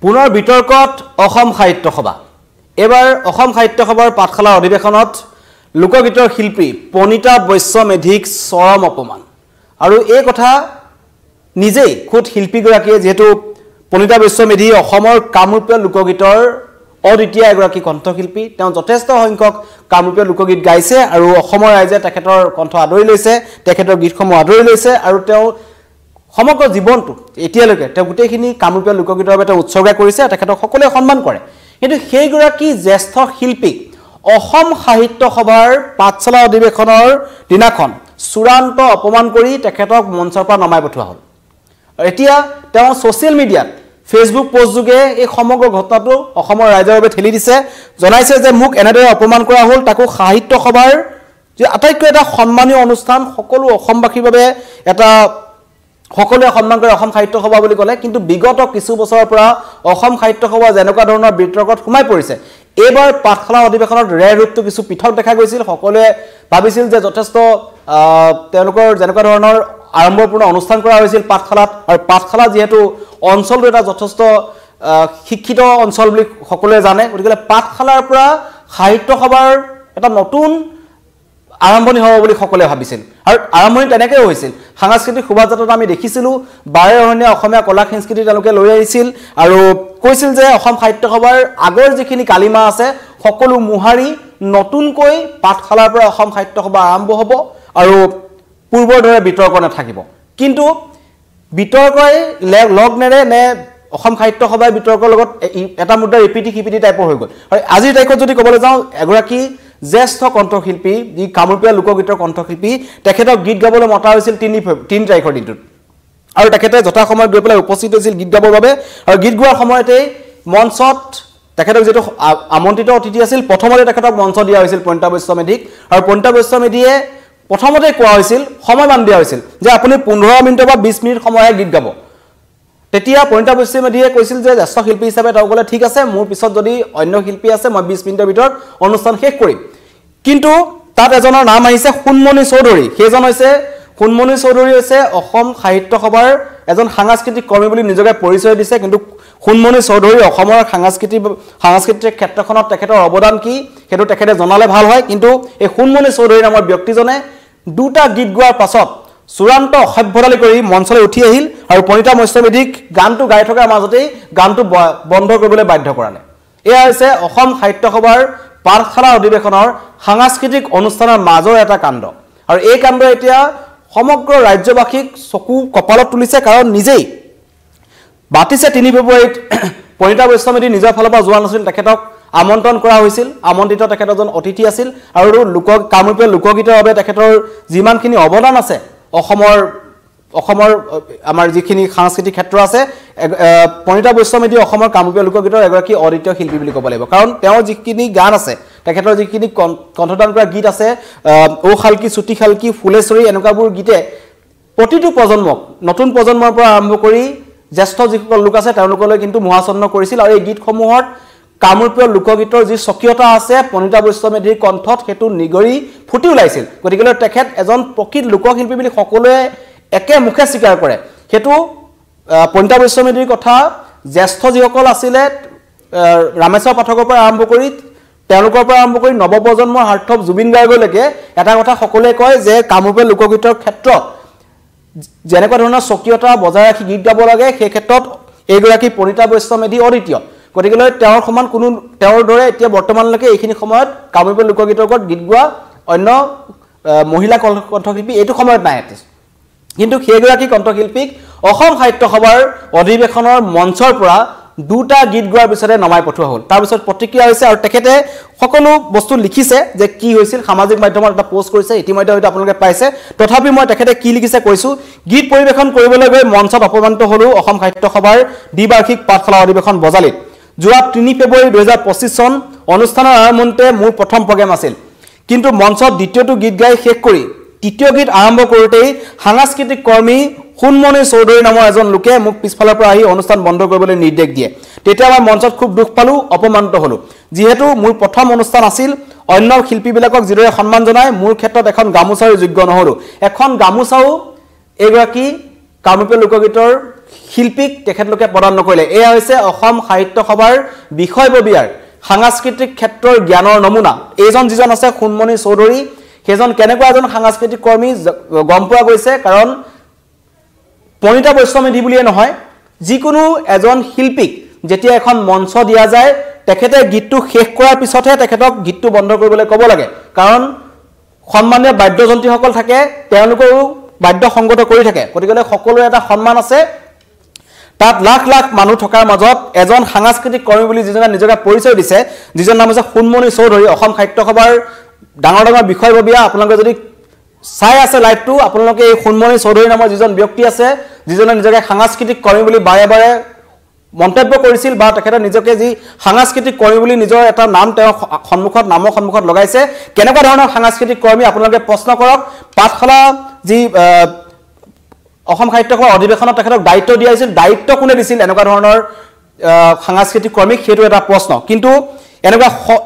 পুনৰ বিতৰ্কত অসম সাহিত্য সভা এবাৰ অসম সাহিত্য সভাৰ পাঠশালা অধিৱেশনত লোকগীতৰ শিল্পী পনিতা বৈশ্য মেধিক চৰম অপমান আৰু এই কথা নিজেই খুদ শিল্পীগৰাকীয়ে যেহেতু পনিতা বৈশ্য মেধি অসমৰ কামৰূপীয় লোকগীতৰ অদ্বিতীয় এগৰাকী কণ্ঠশিল্পী তেওঁ যথেষ্ট সংখ্যক কামৰূপীয় লোকগীত গাইছে আৰু অসমৰ ৰাইজে তেখেতৰ কণ্ঠ আদৰি লৈছে তেখেতৰ গীতসমূহ আদৰি লৈছে আৰু তেওঁ সমগ্ৰ জীৱনটো এতিয়ালৈকে তেওঁ গোটেইখিনি কামৰূপীয় লোকগীতৰ বাবে তেওঁ উৎসৰ্গা কৰিছে তেখেতক সকলোৱে সন্মান কৰে কিন্তু সেইগৰাকী জ্যেষ্ঠ শিল্পীক অসম সাহিত্য সভাৰ পাঠশালা অধিৱেশনৰ দিনাখন চূড়ান্ত অপমান কৰি তেখেতক মঞ্চৰ পৰা নমাই পঠোৱা হ'ল এতিয়া তেওঁ সোশ্যাল মিডিয়াত ফেসবুক পোষ্ট যোগে এই সমগ্ৰ ঘটনাটো অসমৰ ৰাইজৰ বাবে ঠেলি দিছে জনাইছে যে মোক এনেদৰে অপমান কৰা হ'ল তাকো সাহিত্য সভাৰ যে আটাইতকৈ এটা সন্মানীয় অনুষ্ঠান সকলো অসমবাসীৰ বাবে এটা সকলোৱে সন্মান কৰে অসম সাহিত্য সভা বুলি ক'লে কিন্তু বিগত কিছু বছৰৰ পৰা অসম সাহিত্য সভা যেনেকুৱা ধৰণৰ বিতৰ্কত সোমাই পৰিছে এবাৰ পাঠশালা অধিৱেশনত ৰূপটো কিছু পৃথক দেখা গৈছিল সকলোৱে ভাবিছিল যে যথেষ্ট তেওঁলোকৰ যেনেকুৱা ধৰণৰ আৰম্ভপূৰ্ণ অনুষ্ঠান কৰা হৈছিল পাঠশালাত আৰু পাঠশালা যেহেতু অঞ্চলটো এটা যথেষ্ট শিক্ষিত অঞ্চল বুলি সকলোৱে জানে গতিকে পাঠশালাৰ পৰা সাহিত্য সভাৰ এটা নতুন আৰম্ভণি হ'ব বুলি সকলোৱে ভাবিছিল আৰু আৰম্ভণি তেনেকৈ হৈছিল সাংস্কৃতিক শোভাযাত্ৰাত আমি দেখিছিলো বাৰেৰহণীয়া অসমীয়া কলা সংস্কৃতি তেওঁলোকে লৈ আহিছিল আৰু কৈছিল যে অসম সাহিত্য সভাৰ আগৰ যিখিনি কালিমা আছে সকলো মুহাৰি নতুনকৈ পাঠশালাৰ পৰা অসম সাহিত্য সভা আৰম্ভ হ'ব আৰু পূৰ্বৰ দৰে বিতৰ্ক নাথাকিব কিন্তু বিতৰ্কই লগ নেৰে নে অসম সাহিত্য সভাৰ বিতৰ্কৰ লগত এটা মুদ্ৰা ৰিপিটি টাইপৰ হৈ গ'ল আৰু আজিৰ তাৰিখত যদি ক'বলৈ যাওঁ এগৰাকী জ্যেষ্ঠ কণ্ঠশিল্পী যি কামৰূপীয়া লোকগীতৰ কণ্ঠশিল্পী তেখেতক গীত গাবলৈ মতা হৈছিল 3 তাৰিখৰ দিনটোত আৰু তেখেতে যথা সময়ত গৈ পেলাই উপস্থিত হৈছিল গীত গাবৰ বাবে আৰু গীত গোৱাৰ সময়তে মঞ্চত তেখেতক যেটো আমন্ত্ৰিত অতিথি আছিল প্ৰথমতে তেখেতক মঞ্চ দিয়া হৈছিল পনিতা বৈশ্য মেধিক আৰু পনিতা বৈশ্য মেধিয়ে প্ৰথমতে কোৱা হৈছিল সময়মান দিয়া হৈছিল যে আপুনি 15 মিনিট বা 20 মিনিট সময়হে গীত গাব তেতিয়া পনিতা বৈশ্য মেধিয়ে কৈছিল যে জ্যেষ্ঠ শিল্পী হিচাপে তেওঁ ক'লে ঠিক আছে মোৰ পিছত যদি অন্য শিল্পী আছে মই 20 মিনিটৰ ভিতৰত অনুষ্ঠান শেষ কৰিম কিন্তু তাত এজনৰ নাম আহিছে খুনমণি চৌধুৰী সেইজন হৈছে খুনমণি চৌধুৰী হৈছে অসম সাহিত্য সভাৰ এজন সাংস্কৃতিক কৰ্মী বুলি নিজকে পৰিচয় দিছে কিন্তু খুনমণি চৌধুৰী অসমৰ সাংস্কৃতিক ক্ষেত্ৰখনত তেখেতৰ অৱদান কি হেতু তেখেতে জনালে ভাল হয় কিন্তু এই খুনমণি চৌধুৰী নামৰ ব্যক্তিজনে দুটা গীত গোৱাৰ পাছত চূড়ান্ত অসভ্যতালি কৰি মঞ্চলৈ উঠি আহিল আৰু পনিতা বৈশ্য মেধিক গানটো গাই থকাৰ মাজতেই গানটো বন্ধ কৰিবলৈ বাধ্য কৰালে এয়া হৈছে অসম সাহিত্য সভাৰ পাঠশালা অধিৱেশনৰ সাংস্কৃতিক অনুষ্ঠানৰ মাজৰ এটা কাণ্ড আৰু এই কাণ্ড এতিয়া সমগ্ৰ ৰাজ্যবাসীক চকু কপালত তুলিছে কাৰণ নিজেই বাতিছে 3 ফেব্ৰুৱাৰীত পনিতা বৈশ্য মেধি নিজৰ ফালৰ পৰা যোৱা নাছিল তেখেতক আমন্ত্ৰণ কৰা হৈছিল আমন্ত্ৰিত তেখেতজন অতিথি আছিল আৰু কামৰূপীয় লোকগীতৰ বাবে তেখেতৰ যিমানখিনি অৱদান আছে অসমৰ আমাৰ যিখিনি সাংস্কৃতিক ক্ষেত্ৰ আছে পনিতা বৈশ্য মেধি অসমৰ কামৰূপীয় লোকগীতৰ এগৰাকী অদ্বিতীয় শিল্পী বুলি ক'ব লাগিব কাৰণ তেওঁৰ যিখিনি গান আছে তেখেতৰ যিখিনি কণ্ঠদান কৰা গীত আছে ও খালকি চুটি খালকি ফুলেশ্বৰী এনেকুৱাবোৰ গীতে প্ৰতিটো প্ৰজন্মক নতুন প্ৰজন্মৰ পৰা আৰম্ভ কৰি জ্যেষ্ঠ যিসকল লোক আছে তেওঁলোকলৈ কিন্তু মহাচন্ন কৰিছিল আৰু এই গীতসমূহত কামৰূপীয় লোকগীতৰ যি স্বকীয়তা আছে পনিতা বৈশ্য মেধিৰ কণ্ঠত হেতু নিগৰি ফুটি ওলাইছিল গতিকে তেখেত এজন প্ৰকৃত লোকশিল্পী বুলি সকলোৱে একে মুখে স্বীকাৰ কৰে হেতু পনিতা বৈশ্য মেধিৰ কথা জ্যেষ্ঠ যিসকল আছিলে ৰামেশ্বৰ পাঠকৰ পৰা আৰম্ভ কৰি তেওঁলোকৰ পৰা আৰম্ভ কৰি নৱপ্ৰজন্মৰ হাৰ্থব জুবিন গাৰ্গলৈকে এটা কথা সকলোৱে কয় যে কামৰূপীয় লোকগীতৰ ক্ষেত্ৰত যেনেকুৱা ধৰণৰ স্বকীয়তা বজাই ৰাখি গীত গাব লাগে সেই ক্ষেত্ৰত এইগৰাকী পনিতা বৈশ্য মেধি অদ্বিতীয় গতিকে তেওঁৰ সমান কোনো তেওঁৰ দৰে এতিয়া বৰ্তমানলৈকে এইখিনি সময়ত কামৰূপীয় লোকগীতৰ ওপৰত গীত গোৱা অন্য মহিলা কণ্ঠশিল্পী এইটো সময়ত নাই কিন্তু সেইগৰাকী কণ্ঠশিল্পীক অসম সাহিত্য সভাৰ অধিৱেশনৰ মঞ্চৰ পৰা দুটা গীত গোৱাৰ পিছতে নমাই পঠোৱা হ'ল তাৰ পিছত প্ৰতিক্ৰিয়া হৈছে আৰু তেখেতে সকলো বস্তু লিখিছে যে কি হৈছিল সামাজিক মাধ্যমত এটা পোষ্ট কৰিছে ইতিমধ্যে হয়তো আপোনালোকে পাইছে তথাপি মই তেখেতে কি লিখিছে কৈছো গীত পৰিৱেশন কৰিবলৈ গৈ মঞ্চত অপমানিত হলো অসম সাহিত্য সভাৰ দ্বিবাৰ্ষিক পাঠশালা অধিৱেশন বজালিত যোৱা 3 ফেব্ৰুৱাৰী 2025 চন অনুষ্ঠানৰ আৰম্ভণিতে মোৰ প্ৰথম প্ৰগ্ৰাম আছিল কিন্তু মঞ্চত দ্বিতীয়টো গীত গাই শেষ কৰি তৃতীয় গীত আৰম্ভ কৰোঁতেই সাংস্কৃতিক কৰ্মী খুনমণি চৌধুৰী নামৰ এজন লোকে মোক পিছফালৰ পৰা আহি অনুষ্ঠান বন্ধ কৰিবলৈ নিৰ্দেশ দিয়ে তেতিয়া মই মঞ্চত খুব দুখ পালো অপমানিত হলো যেহেতু মোৰ প্ৰথম অনুষ্ঠান আছিল অন্য শিল্পীবিলাকক যিদৰে সন্মান জনাই মোৰ ক্ষেত্ৰত এখন গামোচাৰ যোগ্য নহলো এখন গামোচাও এগৰাকী কামৰূপীয় লোকগীতৰ শিল্পীক তেখেতলোকে প্ৰদান নকৰিলে এয়া হৈছে অসম সাহিত্য সভাৰ বিষয়ববীয়াৰ সাংস্কৃতিক ক্ষেত্ৰৰ জ্ঞানৰ নমুনা এইজন যিজন আছে খুনমণি চৌধুৰী সেইজন কেনেকুৱা এজন সাংস্কৃতিক কৰ্মী গম পোৱা গৈছে কাৰণ পণিতা বৈশ্যমেধি বুলিয়ে নহয় যিকোনো এজন শিল্পীক যেতিয়া এখন মঞ্চ দিয়া যায় তেখেতে গীতটো শেষ কৰাৰ পিছতহে তেখেতক গীতটো বন্ধ কৰিবলৈ ক'ব লাগে কাৰণ সন্মানীয় বাদ্যযন্ত্ৰীসকল থাকে তেওঁলোকৰো বাদ্য সংগত কৰি থাকে গতিকে সকলোৰে এটা সন্মান আছে তাত লাখ লাখ মানুহ থকাৰ মাজত এজন সাংস্কৃতিক কৰ্মী বুলি যিজনে নিজকে পৰিচয় দিছে যিজন নাম হৈছে খুনমণি চৌধুৰী অসম সাহিত্য সভাৰ ডাঙৰ ডাঙৰ বিষয়ববীয়া আপোনালোকে যদি চাই আছে লাইভটো আপোনালোকে এই খুনমণি চৌধুৰী নামৰ যিজন ব্যক্তি আছে যিজনে নিজকে সাংস্কৃতিক কৰ্মী বুলি বাৰে বাৰে মন্তব্য কৰিছিল বা তেখেতে নিজকে যি সাংস্কৃতিক কৰ্মী বুলি নিজৰ এটা নাম তেওঁ নামৰ সন্মুখত লগাইছে কেনেকুৱা ধৰণৰ সাংস্কৃতিক কৰ্মী আপোনালোকে প্ৰশ্ন কৰক পাঠশালা যি অসম সাহিত্য সভাৰ অধিৱেশনত তেখেতক দায়িত্ব দিয়া হৈছিল দায়িত্ব কোনে দিছিল এনেকুৱা ধৰণৰ সাংস্কৃতিক কৰ্মীক সেইটো এটা প্ৰশ্ন কিন্তু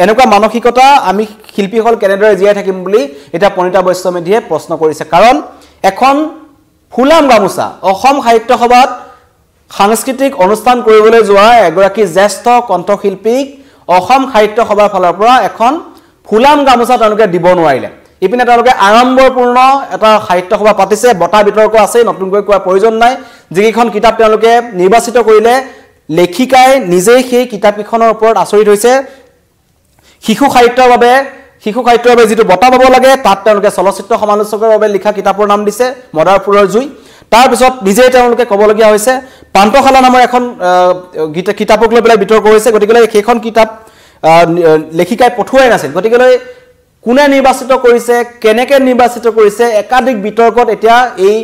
এনেকুৱা মানসিকতা আমি শিল্পীসকল কেনেদৰে জীয়াই থাকিম বুলি এটা পণিতা বৈশ্যমেধিয়ে প্ৰশ্ন কৰিছে কাৰণ এখন ফুলাম গামোচা অসম সাহিত্য সভাত সাংস্কৃতিক অনুষ্ঠান কৰিবলৈ যোৱা এগৰাকী জ্যেষ্ঠ কণ্ঠশিল্পীক অসম সাহিত্য সভাৰ ফালৰ পৰা এখন ফুলাম গামোচা তেওঁলোকে দিব নোৱাৰিলে ইপিনে তেওঁলোকে আড়ম্বৰপূৰ্ণ এটা সাহিত্য সভা পাতিছে বটা বিতৰ্ক আছে নতুনকৈ কোৱাৰ প্ৰয়োজন নাই যিকেইখন কিতাপ তেওঁলোকে নিৰ্বাচিত কৰিলে লেখিকাই নিজেই সেই কিতাপকেইখনৰ ওপৰত আচৰিত হৈছে শিশু সাহিত্যৰ বাবে যিটো বটা পাব লাগে তাত তেওঁলোকে চলচ্চিত্ৰ সমালোচকৰ বাবে লিখা কিতাপৰ নাম দিছে মদাৰপুৰৰ জুই তাৰ পিছত নিজেই তেওঁলোকে ক'বলগীয়া হৈছে পান্তশালা নামৰ এখন কিতাপক লৈ পেলাই বিতৰ্ক হৈছে গতিকে সেইখন কিতাপ লেখিকাই পঠুৱাই নাছিল গতিকে কোনে নিৰ্বাচিত কৰিছে কেনেকৈ নিৰ্বাচিত কৰিছে একাধিক বিতৰ্কত এতিয়া এই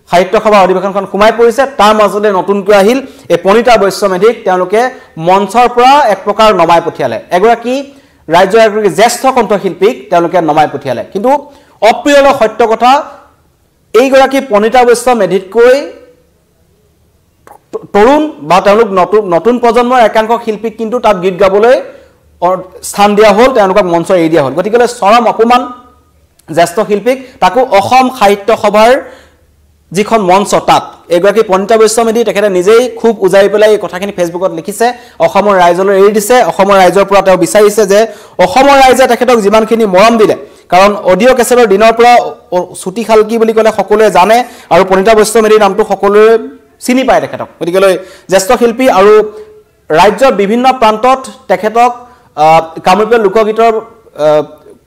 সাহিত্য সভা অধিৱেশনখন সোমাই পৰিছে তাৰ মাজতে নতুনকৈ আহিল এই পণিতা বৈশ্যমেধিক তেওঁলোকে মঞ্চৰ পৰা এক প্ৰকাৰ নমাই পঠিয়ালে এগৰাকী ৰাজ্যৰ এগৰাকী জ্যেষ্ঠ কণ্ঠশিল্পীক তেওঁলোকে নমাই পঠিয়ালে কিন্তু অপ্ৰিয় সত্য কথা এইগৰাকী পণিতা বৈশ্যমেধিতকৈ তৰুণ বা তেওঁলোক নতুন প্ৰজন্মৰ একাংশ শিল্পীক কিন্তু তাত গীত গাবলৈ স্থান দিয়া হ'ল তেওঁলোকক মঞ্চ এৰি দিয়া হ'ল গতিকে চৰম অপমান জ্যেষ্ঠ শিল্পীক তাকো অসম সাহিত্য সভাৰ যিখন মঞ্চ তাত এগৰাকী পণিতা বৈশ্যমেধি তেখেতে নিজেই খুব উজাৰি পেলাই এই কথাখিনি ফেচবুকত লিখিছে অসমৰ ৰাইজলৈ এৰি দিছে অসমৰ ৰাইজৰ পৰা তেওঁ বিচাৰিছে যে অসমৰ ৰাইজে তেখেতক যিমানখিনি মৰম দিলে কাৰণ অডিঅ' কেছেটৰ দিনৰ পৰা চুটি খালকি বুলি ক'লে সকলোৱে জানে আৰু পণিতা বৈশ্যমেধিৰ নামটো সকলোৱে চিনি পায় তেখেতক গতিকে জ্যেষ্ঠ শিল্পী আৰু ৰাজ্যৰ বিভিন্ন প্ৰান্তত তেখেতক কামৰূপীয় লোকগীতৰ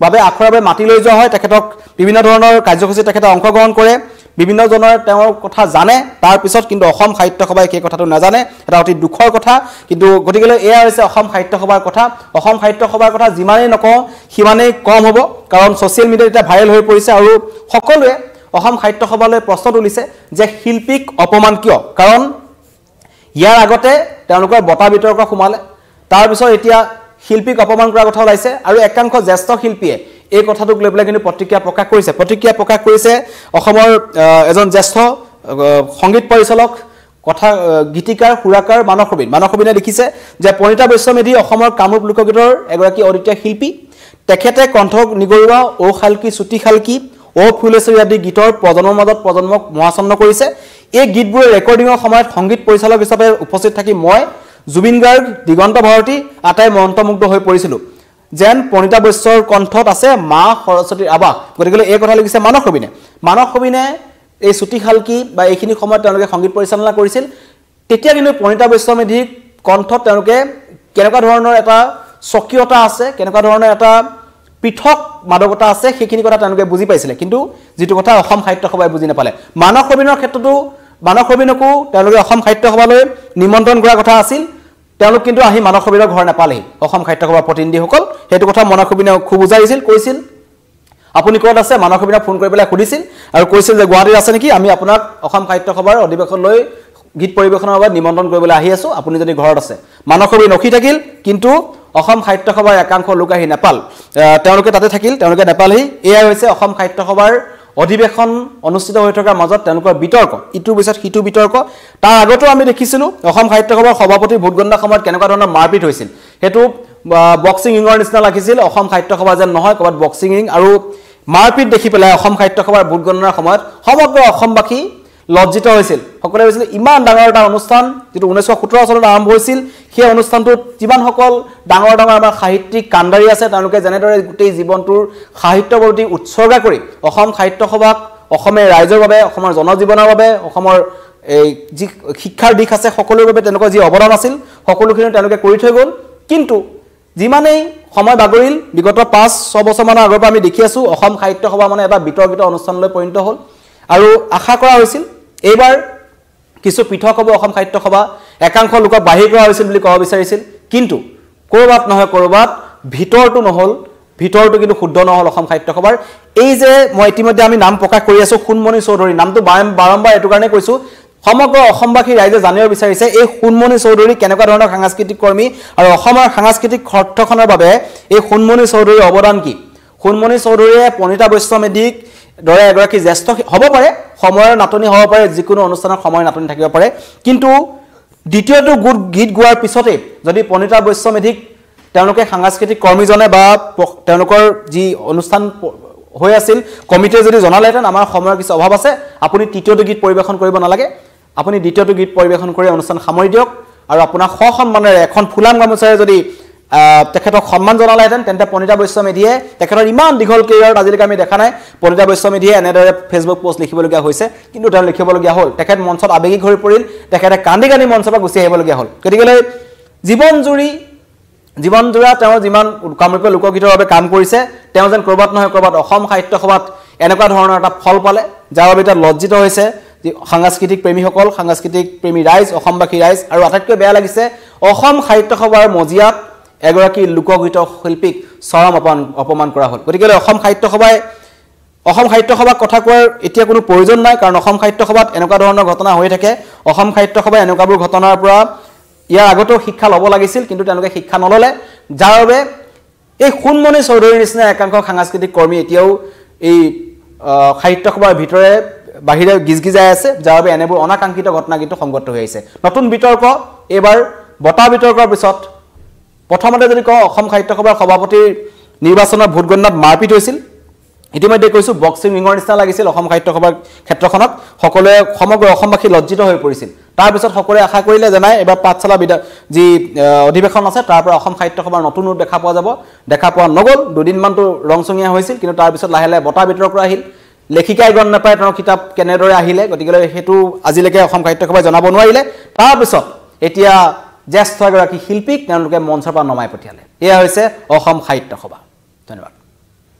বাবে আখৰাবে মাতি লৈ যোৱা হয় তেখেতক বিভিন্ন ধৰণৰ কাৰ্যসূচীত তেখেতে অংশগ্ৰহণ কৰে বিভিন্ন জনৰ তেওঁৰ কথা জানে তাৰ পিছত কিন্তু অসম সাহিত্য সভাই সেই কথাটো নাজানে এটা অতি দুখৰ কথা কিন্তু গতিকে এয়া হৈছে অসম সাহিত্য সভাৰ কথা অসম সাহিত্য সভাৰ কথা যিমানেই নকওঁ সিমানেই কম হ'ব কাৰণ ছ'চিয়েল মিডিয়াত এতিয়া ভাইৰেল হৈ পৰিছে আৰু সকলোৱে অসম সাহিত্য সভালৈ প্ৰশ্ন তুলিছে যে শিল্পীক অপমান কিয় কাৰণ ইয়াৰ আগতে তেওঁলোকৰ বটা বিতৰ্ক সোমালে তাৰ পিছত এতিয়া শিল্পীক অপমান কৰাৰ কথা ওলাইছে আৰু একাংশ জ্যেষ্ঠ শিল্পীয়ে এই কথাটোক লৈ পেলাই কিন্তু প্ৰতিক্ৰিয়া প্ৰকাশ কৰিছে অসমৰ এজন জ্যেষ্ঠ সংগীত পৰিচালক কথা গীতিকাৰ সুৰাকাৰ মানসবিনে লিখিছে যে পণিতা বৈশ্যমেধি অসমৰ কামৰূপ লোকগীতৰ এগৰাকী অদ্বিতীয় শিল্পী তেখেতে কণ্ঠ নিগৰুৱা ঔ খালকি চুটি খালকি ঔ ফুলেশ্বৰী আদি গীতৰ প্ৰজন্মৰ মাজত প্ৰজন্মক মহাচন্ন কৰিছে এই গীতবোৰৰ ৰেকৰ্ডিঙৰ সময়ত সংগীত পৰিচালক হিচাপে উপস্থিত থাকি মই জুবিন গাৰ্গ দিগন্ত ভাৰতী আটাই মন্ত্ৰমুগ্ধ হৈ পৰিছিলোঁ যেন পণিতা বৈশ্যৰ কণ্ঠত আছে মা সৰস্বতীৰ আৱাস গতিকে এই কথা লিখিছে মানসবিনে এই চুটি খালকি বা এইখিনি সময়ত তেওঁলোকে সংগীত পৰিচালনা কৰিছিল তেতিয়া কিন্তু পণিতা বৈশ্যমেধিৰ কণ্ঠত তেওঁলোকে কেনেকুৱা ধৰণৰ এটা স্বকীয়তা আছে কেনেকুৱা ধৰণৰ এটা পৃথক মাদকতা আছে সেইখিনি কথা তেওঁলোকে বুজি পাইছিলে কিন্তু যিটো কথা অসম সাহিত্য সভাই বুজি নাপালে মানসবিনৰ ক্ষেত্ৰতো মানসবিনকো তেওঁলোকে অসম সাহিত্য সভালৈ নিমন্ত্ৰণ কৰাৰ কথা আছিল তেওঁলোক কিন্তু আহি মানসবিনৰ ঘৰ নাপালেহি অসম সাহিত্য সভাৰ প্ৰতিনিধিসকল সেইটো কথা মানসবিনে খুব বুজাইছিল কৈছিল আপুনি ক'ত আছে মানসবিনক ফোন কৰি পেলাই সুধিছিল আৰু কৈছিল যে গুৱাহাটীত আছে নেকি আমি আপোনাক অসম সাহিত্য সভাৰ অধিৱেশনলৈ গীত পৰিৱেশনৰ বাবে নিমন্ত্ৰণ কৰিবলৈ আহি আছোঁ আপুনি যদি ঘৰত আছে মানসবিন ৰখি থাকিল কিন্তু অসম সাহিত্য সভাৰ একাংশ লোক আহি নেপাল তেওঁলোকে তাতে থাকিল তেওঁলোকে নেপালহি এয়াই হৈছে অসম সাহিত্য সভাৰ অধিৱেশন অনুষ্ঠিত হৈ থকাৰ মাজত তেওঁলোকৰ বিতৰ্ক ইটোৰ পিছত সিটো বিতৰ্ক তাৰ আগতো আমি দেখিছিলোঁ অসম সাহিত্য সভাৰ সভাপতি ভোট গণনাৰ সময়ত কেনেকুৱা ধৰণৰ মাৰপিট হৈছিল সেইটো বক্সিং ৰিঙৰ নিচিনা লাগিছিল অসম সাহিত্য সভা যেন নহয় ক'ৰবাত বক্সিং ৰিং আৰু মাৰপিট দেখি পেলাই অসম সাহিত্য সভাৰ ভোট গণনাৰ সময়ত সমগ্ৰ অসমবাসী লজ্জিত হৈছিল সকলোৱে কৈছিল ইমান ডাঙৰ এটা অনুষ্ঠান যেটো 1917 চনত আৰম্ভ হৈছিল সেই অনুষ্ঠানটোত যিমানসকল ডাঙৰ ডাঙৰ আমাৰ সাহিত্যিক কাণ্ডাৰী আছে তেওঁলোকে যেনেদৰে গোটেই জীৱনটোৰ সাহিত্যৰ প্ৰতি উৎসৰ্গা কৰি অসম সাহিত্য সভাক অসমৰ ৰাইজৰ বাবে অসমৰ জনজীৱনৰ বাবে অসমৰ এই যি শিক্ষাৰ দিশ আছে সকলোৰ বাবে তেওঁলোকৰ যি অৱদান আছিল সকলোখিনি তেওঁলোকে কৰি থৈ গ'ল কিন্তু যিমানেই সময় বাগৰিল বিগত 5-6 বছৰমানৰ আগৰ পৰা আমি দেখি আছো অসম সাহিত্য সভা মানে এটা বিতৰ্কিত অনুষ্ঠানলৈ পৰিণত হ'ল আৰু আশা কৰা হৈছিল এইবাৰ কিছু পৃথক হ'ব অসম সাহিত্য সভা একাংশ লোকক বাহিৰ কৰা হৈছিল বুলি ক'ব বিচাৰিছিল কিন্তু কৰবাত নহয় কৰবাত ভিতৰটো নহল ভিতৰটো কিন্তু শুদ্ধ নহল অসম সাহিত্য সভাৰ এই যে মই ইতিমধ্যে আমি নাম প্ৰকাশ কৰি আছো খুনমণি চৌধুৰী নামটো বাৰম্বাৰ এটো কাৰণে কৈছো সমগ্ৰ অসমবাসী ৰাইজে জানিব বিচাৰিছে এই খুনমণি চৌধুৰী কেনেকুৱা ধৰণৰ সাংস্কৃতিক কৰ্মী আৰু অসমৰ সাংস্কৃতিক ক্ষেত্ৰখনৰ বাবে এই খুনমণি চৌধুৰীৰ অৱদান কি খুনমণি চৌধুৰীয়ে পণিতা বৈশ্য মেধিক দৰে এগৰাকী জ্যেষ্ঠ হ'ব পাৰে সময়ৰ নাটনি হ'ব পাৰে যিকোনো অনুষ্ঠানৰ সময় নাটনি থাকিব পাৰে কিন্তু দ্বিতীয়টো গীত গোৱাৰ পিছতে যদি পণিতা বৈশ্য মেধিক তেওঁলোকে সাংস্কৃতিক কৰ্মীজনে বা তেওঁলোকৰ যি অনুষ্ঠান হৈ আছিল কমিটিয়ে যদি জনালেহেঁতেন আমাৰ সময়ৰ কিছু অভাৱ আছে আপুনি তৃতীয়টো গীত পৰিৱেশন কৰিব নালাগে আপুনি দ্বিতীয়টো গীত পৰিৱেশন কৰি অনুষ্ঠান সামৰি দিয়ক আৰু আপোনাৰ সন্মানেৰে এখন ফুলাম গামোচাৰে যদি তেখেতক সন্মান জনালেহেঁতেন তেন্তে পণিতা বৈশ্য মেধিয়ে তেখেতৰ ইমান দীঘল কেৰিয়াৰত আজিলৈকে আমি দেখা নাই পণিতা বৈশ্য মেধিয়ে এনেদৰে ফেচবুক পোষ্ট লিখিবলগীয়া হৈছে কিন্তু তেওঁ লিখিবলগীয়া হ'ল তেখেত মঞ্চত আৱেগিক হৈ পৰিল তেখেতে কান্দি কান্দি মঞ্চৰ পৰা গুচি আহিবলগীয়া হ'ল গতিকে জীৱনজোৰা তেওঁ যিমান কামৰূপ লোকগীতৰ বাবে কাম কৰিছে তেওঁ যেন কৰবাত নহয় কৰবাত অসম সাহিত্য সভাত এনেকুৱা ধৰণৰ এটা ফল পালে যাৰ বাবে এটা লজ্জিত হৈছে সাংস্কৃতিক প্ৰেমীসকল সাংস্কৃতিক প্ৰেমী ৰাইজ অসমবাসী ৰাইজ আৰু আটাইতকৈ বেয়া লাগিছে অসম সাহিত্য সভাৰ মজিয়াত এগৰাকী লোকগীত শিল্পীক চৰম অপমান কৰা হ'ল গতিকে অসম সাহিত্য সভাক কথা কোৱাৰ এতিয়া কোনো প্ৰয়োজন নাই কাৰণ অসম সাহিত্য সভাত এনেকুৱা ধৰণৰ ঘটনা হৈ থাকে অসম সাহিত্য সভাই এনেকুৱাবোৰ ঘটনাৰ পৰা ইয়াৰ আগতেও শিক্ষা ল'ব লাগিছিল কিন্তু তেওঁলোকে শিক্ষা নললে যাৰ বাবে এই খুনমণি চৌধুৰীৰ নিচিনা একাংশ সাংস্কৃতিক কৰ্মী এতিয়াও এই সাহিত্য সভাৰ ভিতৰে বাহিৰে গিজগিজাই আছে যাৰ বাবে এনেবোৰ অনাকাংক্ষিত ঘটনা কিন্তু সংগত হৈ আহিছে নতুন বিতৰ্ক এইবাৰ বটা বিতৰ্কৰ পিছত প্ৰথমতে যদি কওঁ অসম সাহিত্য সভাৰ সভাপতিৰ নিৰ্বাচনৰ ভোট গণনাত মাৰপিট হৈছিল ইতিমধ্যে কৈছো বক্সিং ৰিঙৰ নিচিনা লাগিছিল অসম সাহিত্য সভাৰ ক্ষেত্ৰখনত সকলোৱে সমগ্ৰ অসমবাসী লজ্জিত হৈ পৰিছিল তাৰ পিছত সকলোৱে আশা কৰিলে যে নাই এবাৰ পাঠশালা যি অধিৱেশন আছে তাৰ পৰা অসম সাহিত্য সভাৰ নতুন ৰূপ দেখা পোৱা নগ'ল দুদিনমানটো ৰংচঙীয়া হৈছিল কিন্তু তাৰ পিছত লাহে লাহে বটা বিতৰ্ক আহিল লেখিকাই গণ নাপায় তেওঁৰ কিতাপ কেনেদৰে আহিলে গতিকে সেইটো আজিলৈকে অসম সাহিত্য সভাই জনাব নোৱাৰিলে তাৰ পিছত এতিয়া জ্যেষ্ঠ এগৰাকী শিল্পীক তেওঁলোকে মঞ্চৰ পৰা নমাই পঠিয়ালে এয়া হৈছে অসম সাহিত্য সভা ধন্যবাদ